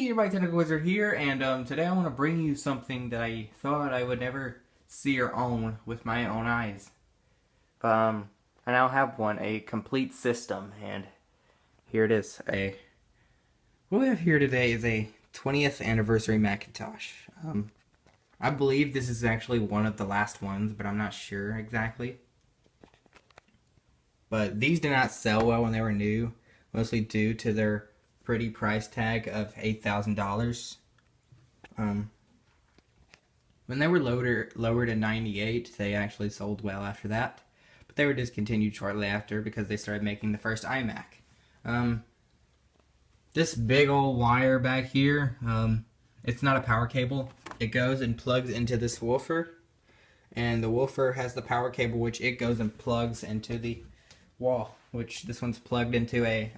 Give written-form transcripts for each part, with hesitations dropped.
Hey everybody, Technical Wizard here, and today I want to bring you something that I thought I would never see or own with my own eyes. I now have one, a complete system, and here it is. What we have here today is a 20th anniversary Macintosh. I believe this is actually one of the last ones, but I'm not sure exactly. But these did not sell well when they were new, mostly due to their pretty price tag of $8,000. When they were lowered in '98, they actually sold well after that, but they were discontinued shortly after because they started making the first iMac. This big old wire back here, it's not a power cable. It goes and plugs into this woofer, and the woofer has the power cable which it goes and plugs into the wall, which this one's plugged into a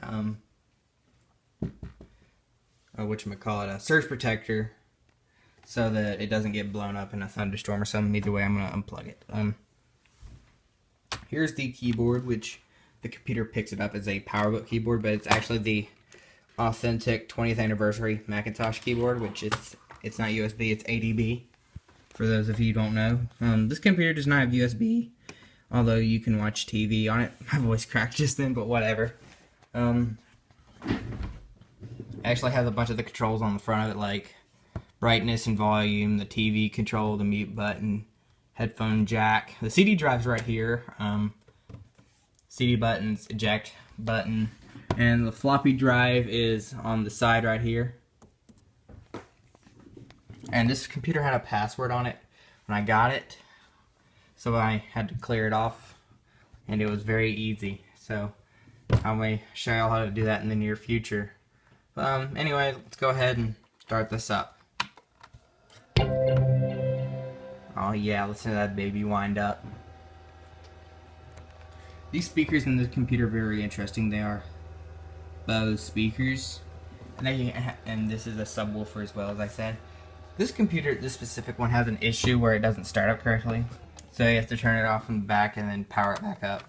a surge protector, so that it doesn't get blown up in a thunderstorm or something. Either way, I'm gonna unplug it. Here's the keyboard, which the computer picks it up as a PowerBook keyboard, but it's actually the authentic 20th anniversary Macintosh keyboard, which it's not USB, it's ADB. For those of you who don't know, this computer does not have USB, although you can watch TV on it. My voice cracked just then, but whatever. Actually has a bunch of the controls on the front of it, like brightness and volume, the TV control, the mute button, headphone jack. The CD drive's right here. CD buttons, eject button, and the floppy drive is on the side right here. And this computer had a password on it when I got it, so I had to clear it off, and it was very easy. So I may show y'all how to do that in the near future. Anyway, let's go ahead and start this up. Oh yeah, listen to that baby wind up. These speakers in the computer are very interesting. They are Bose speakers, and this is a subwoofer as well, as I said. This computer, this specific one, has an issue where it doesn't start up correctly, so you have to turn it off from the back and then power it back up,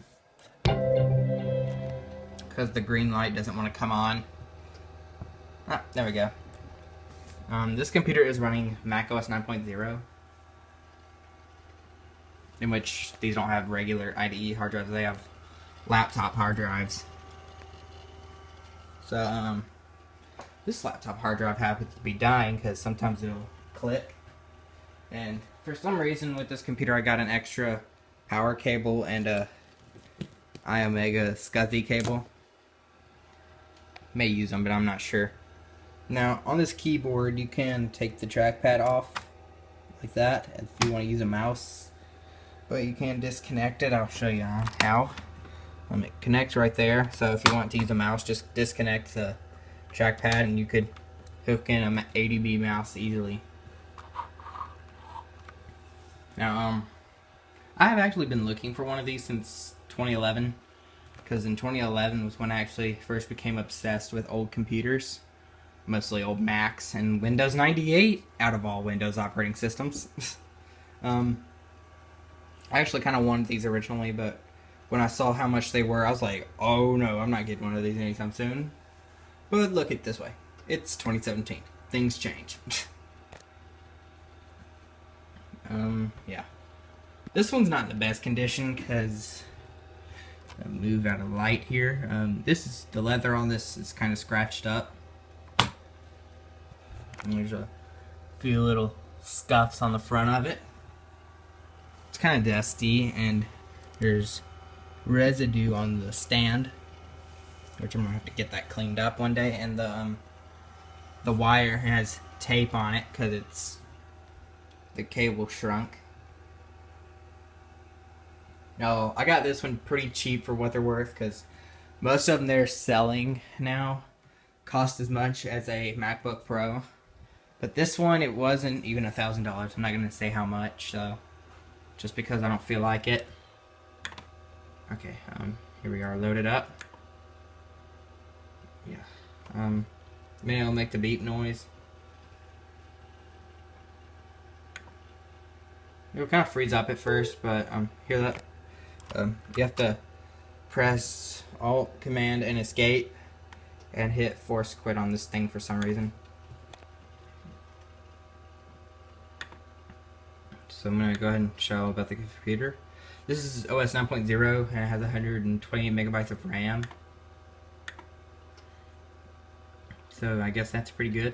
because the green light doesn't want to come on. Ah, there we go. This computer is running macOS 9.0, in which these don't have regular IDE hard drives, they have laptop hard drives. So, this laptop hard drive happens to be dying because sometimes it'll click. And for some reason with this computer I got an extra power cable and a iOmega SCSI cable. May use them, but I'm not sure. Now, on this keyboard, you can take the trackpad off, like that, if you want to use a mouse. But you can disconnect it. I'll show you how. It connects right there, so if you want to use a mouse, just disconnect the trackpad, and you could hook in an ADB mouse easily. Now, I have actually been looking for one of these since 2011, because in 2011 was when I actually first became obsessed with old computers. Mostly old Macs and Windows 98 out of all Windows operating systems. I actually kind of wanted these originally, but when I saw how much they were, I was like, oh no, I'm not getting one of these anytime soon. But look at it this way. It's 2017. Things change. Yeah. This one's not in the best condition because I'll move out of light here. This is the leather on this is kind of scratched up. And there's a few little scuffs on the front of it. It's kind of dusty, and there's residue on the stand, which I'm gonna have to get that cleaned up one day. And the wire has tape on it because the cable shrunk. Now, I got this one pretty cheap for what they're worth, because most of them they're selling now cost as much as a MacBook Pro. But this one, it wasn't even $1,000. I'm not going to say how much, so just because I don't feel like it. Okay, here we are, loaded up. Yeah, maybe I'll make the beep noise. It'll kind of freeze up at first, but hear that? You have to press Alt, Command, and Escape, and hit force quit on this thing for some reason. So I'm going to go ahead and show about the computer. This is OS 9.0 and it has 128 megabytes of RAM. So I guess that's pretty good.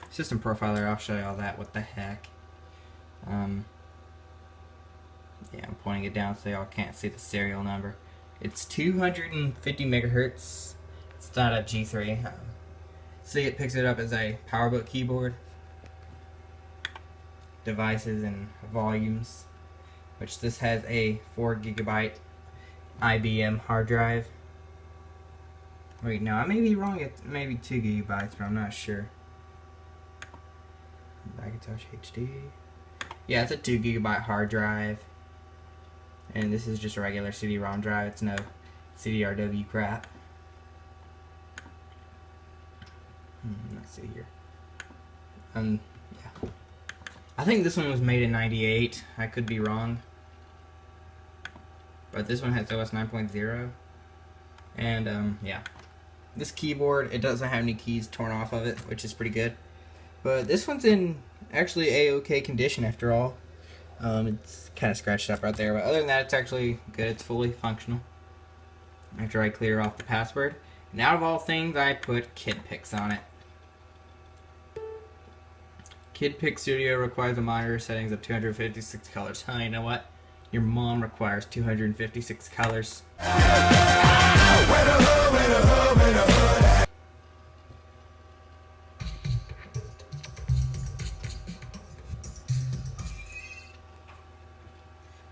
System profiler, I'll show you all that. What the heck? Yeah, I'm pointing it down so y'all can't see the serial number. It's 250 megahertz. It's not a G3. See, it picks it up as a PowerBook keyboard. Devices and volumes, which this has a 4 gigabyte IBM hard drive. Wait, no, I may be wrong. It's maybe 2 gigabytes, but I'm not sure. Macintosh HD. Yeah, it's a 2 gigabyte hard drive. And this is just a regular CD-ROM drive. It's no CDRW crap. Let's see here. Yeah. I think this one was made in '98. I could be wrong. But this one has OS 9.0. And, yeah. This keyboard, it doesn't have any keys torn off of it, which is pretty good. But this one's in actually a-okay condition after all. It's kind of scratched up right there, but other than that, it's actually good. It's fully functional. After I clear off the password. And out of all things, I put KidPix on it. KidPix Studio requires a monitor settings of 256 colors. Huh, you know what? Your mom requires 256 colors.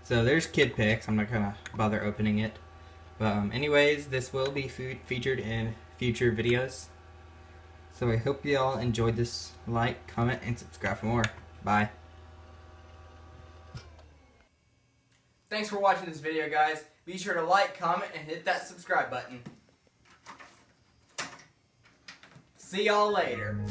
So there's KidPix. I'm not gonna bother opening it. But anyways, this will be featured in future videos. So I hope you all enjoyed this. Like, comment, and subscribe for more. Bye. Thanks for watching this video, guys. Be sure to like, comment, and hit that subscribe button. See y'all later.